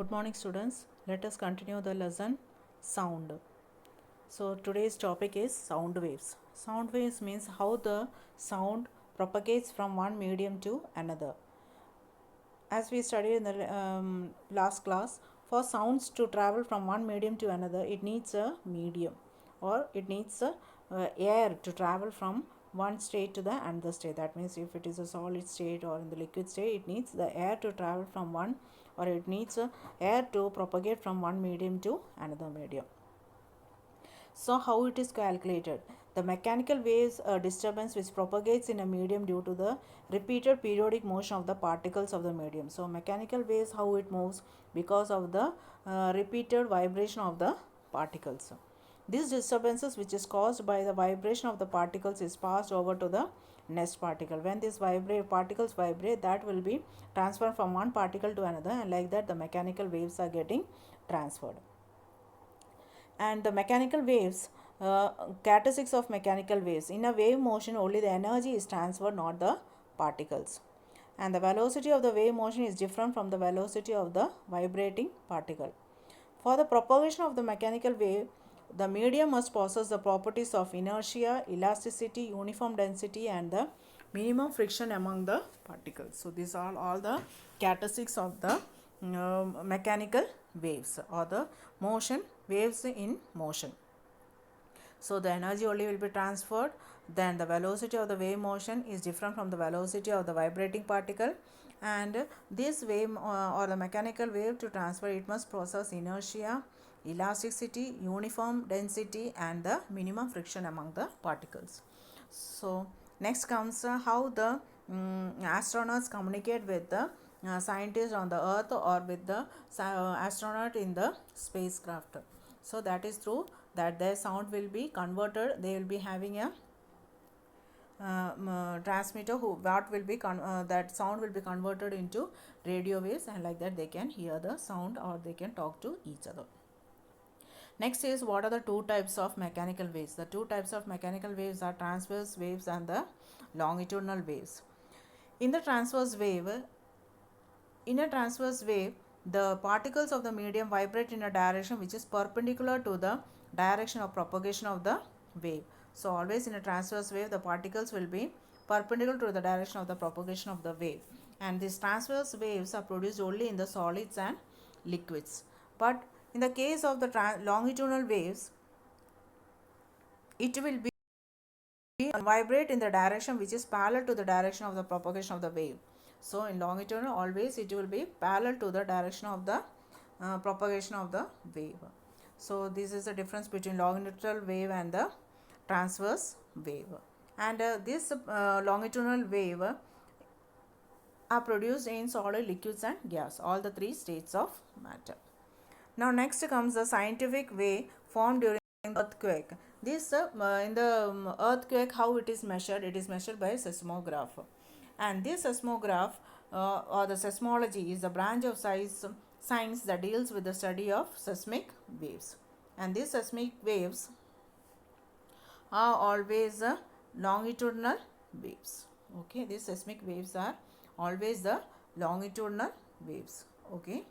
Good morning, students. Let us continue the lesson sound. So today's topic is sound waves. Sound waves means how the sound propagates from one medium to another. As we studied in the last class, for sounds to travel from one medium to another, it needs a medium, or it needs a air to travel from one state to the another state. That means if it is a solid state or in the liquid state, it needs the air to travel from one, or it needs air to propagate from one medium to another medium. So how it is calculated? The mechanical waves disturbance which propagates in a medium due to the repeated periodic motion of the particles of the medium. So mechanical waves, how it moves? Because of the repeated vibration of the particles. These disturbances which is caused by the vibration of the particles is passed over to the next particle. When these particles vibrate, that will be transferred from one particle to another, and like that the mechanical waves are getting transferred. And the mechanical waves, characteristics of mechanical waves: in a wave motion only the energy is transferred, not the particles, and the velocity of the wave motion is different from the velocity of the vibrating particle. For the propagation of the mechanical wave, the medium must possess the properties of inertia, elasticity, uniform density, and the minimum friction among the particles. So these are all the characteristics of the mechanical waves, or the motion waves in motion. So the energy only will be transferred, then the velocity of the wave motion is different from the velocity of the vibrating particle, and this wave or the mechanical wave to transfer, it must possess inertia, elasticity, uniform density, and the minimum friction among the particles. So next comes how the astronauts communicate with the scientists on the earth, or with the astronaut in the spacecraft. So that is through that their sound will be converted. They will be having a transmitter that sound will be converted into radio waves, and like that they can hear the sound, or they can talk to each other. Next is, what are the two types of mechanical waves? The two types of mechanical waves are transverse waves and the longitudinal waves. In a transverse wave, the particles of the medium vibrate in a direction which is perpendicular to the direction of propagation of the wave. So always in a transverse wave, the particles will be perpendicular to the direction of the propagation of the wave, and these transverse waves are produced only in the solids and liquids. But in the case of the longitudinal waves, it will be vibrate in the direction which is parallel to the direction of the propagation of the wave. So in longitudinal, always it will be parallel to the direction of the propagation of the wave. So this is the difference between longitudinal wave and the transverse wave. And this longitudinal wave are produced in solid, liquids, and gas, all the three states of matter. Now next comes the scientific wave formed during earthquake. This in the earthquake, how it is measured? It is measured by seismograph, and this seismograph or the seismology is a branch of science that deals with the study of seismic waves, and these seismic waves are always longitudinal waves. Okay, these seismic waves are always the longitudinal waves. Okay,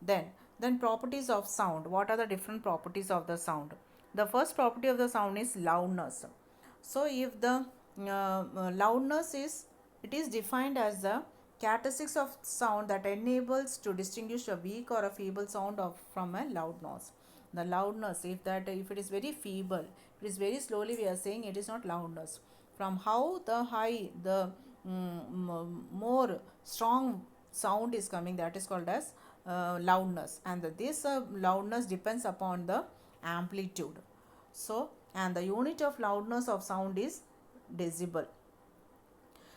then properties of sound. What are the different properties of the sound? The first property of the sound is loudness. So if the loudness is defined as the characteristics of sound that enables to distinguish a weak or a feeble sound from a loud noise. The loudness, if it is very feeble, it is very slowly, we are saying it is not loudness. From how the high the more strong sound is coming, that is called as loudness, and this loudness depends upon the amplitude. So, and the unit of loudness of sound is decibel.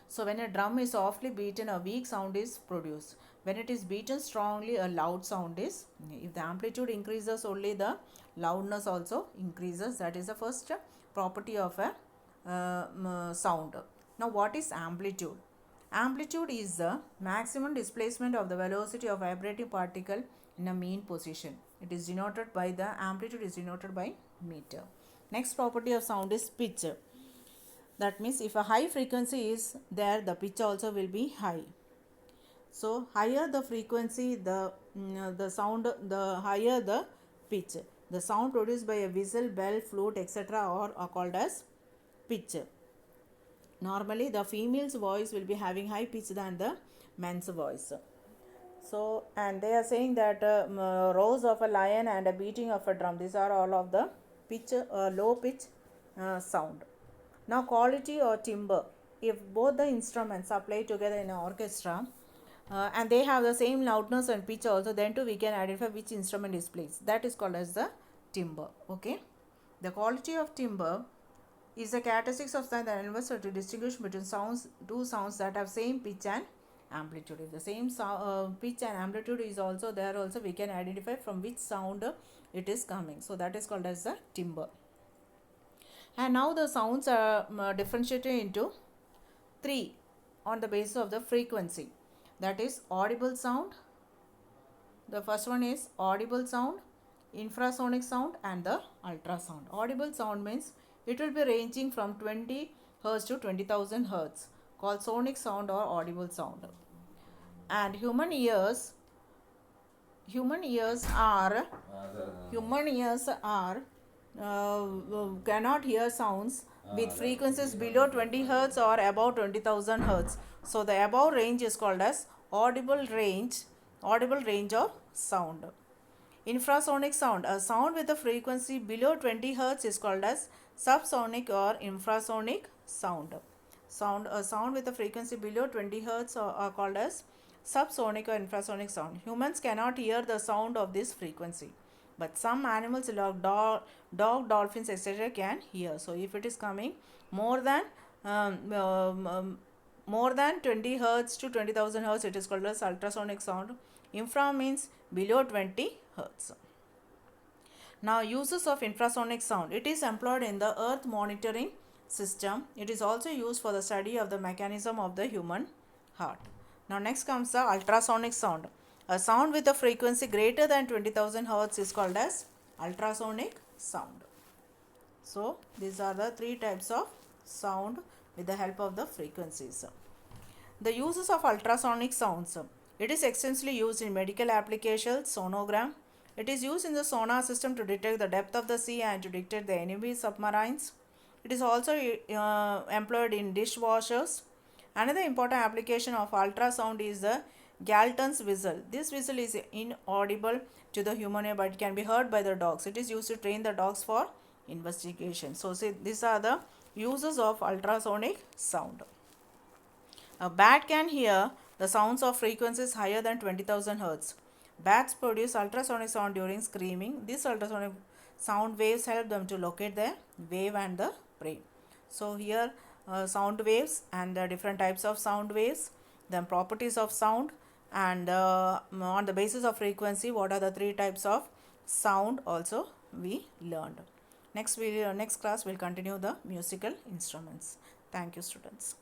So when a drum is softly beaten, a weak sound is produced. When it is beaten strongly, a loud sound is. If the amplitude increases, only the loudness also increases. That is the first property of a sound. Now what is amplitude? Amplitude is the maximum displacement of the velocity of vibrating particle in a mean position. It is denoted by the amplitude is denoted by meter. Next property of sound is pitch. That means if a high frequency is there, the pitch also will be high. So higher the frequency, the sound, the higher the pitch. The sound produced by a whistle, bell, flute, etc. are called as pitch. Normally, the female's voice will be having high pitch than the man's voice. So, and they are saying that roars of a lion and a beating of a drum, these are all of the pitch, low pitch sound. Now, quality or timbre. If both the instruments are played together in an orchestra and they have the same loudness and pitch also, then too we can identify which instrument is played. That is called as the timbre. Okay. The quality of timbre is the characteristics of sound that enables us to distinguish between two sounds that have same pitch and amplitude. If the same pitch and amplitude is also there, also we can identify from which sound it is coming. So that is called as the timbre. And now the sounds are differentiated into three on the basis of the frequency. That is audible sound. The first one is audible sound, infrasonic sound, and the ultrasound. Audible sound means it will be ranging from 20 Hz to 20,000 Hz, called sonic sound or audible sound. And human ears are cannot hear sounds with frequencies below 20 Hz or above 20,000 Hz. So the above range is called as audible range of sound. Infrasonic sound, a sound with a frequency below 20 Hz is called as subsonic or infrasonic sound. A sound with a frequency below 20 Hz are called as subsonic or infrasonic sound. Humans cannot hear the sound of this frequency, but some animals like dog, dolphins, etc. can hear. So if it is coming more than 20 Hz to 20,000 Hz, it is called as ultrasonic sound. Infra means below 20 Hz. Now, uses of infrasonic sound. It is employed in the Earth monitoring system. It is also used for the study of the mechanism of the human heart. Now, next comes the ultrasonic sound. A sound with a frequency greater than 20,000 Hz is called as ultrasonic sound. So, these are the three types of sound with the help of the frequencies. The uses of ultrasonic sounds. It is extensively used in medical applications, sonogram. It is used in the sonar system to detect the depth of the sea and to detect the enemy submarines. It is also employed in dishwashers. Another important application of ultrasound is the Galton's whistle. This whistle is inaudible to the human ear, but it can be heard by the dogs. It is used to train the dogs for investigation. So, these are the uses of ultrasonic sound. A bat can hear the sounds of frequencies higher than 20,000 Hz. Bats produce ultrasonic sound during screaming. These ultrasonic sound waves help them to locate their wave and the prey. So here sound waves and the different types of sound waves, then properties of sound, and on the basis of frequency, what are the three types of sound also we learned. Next class will continue the musical instruments. Thank you, students.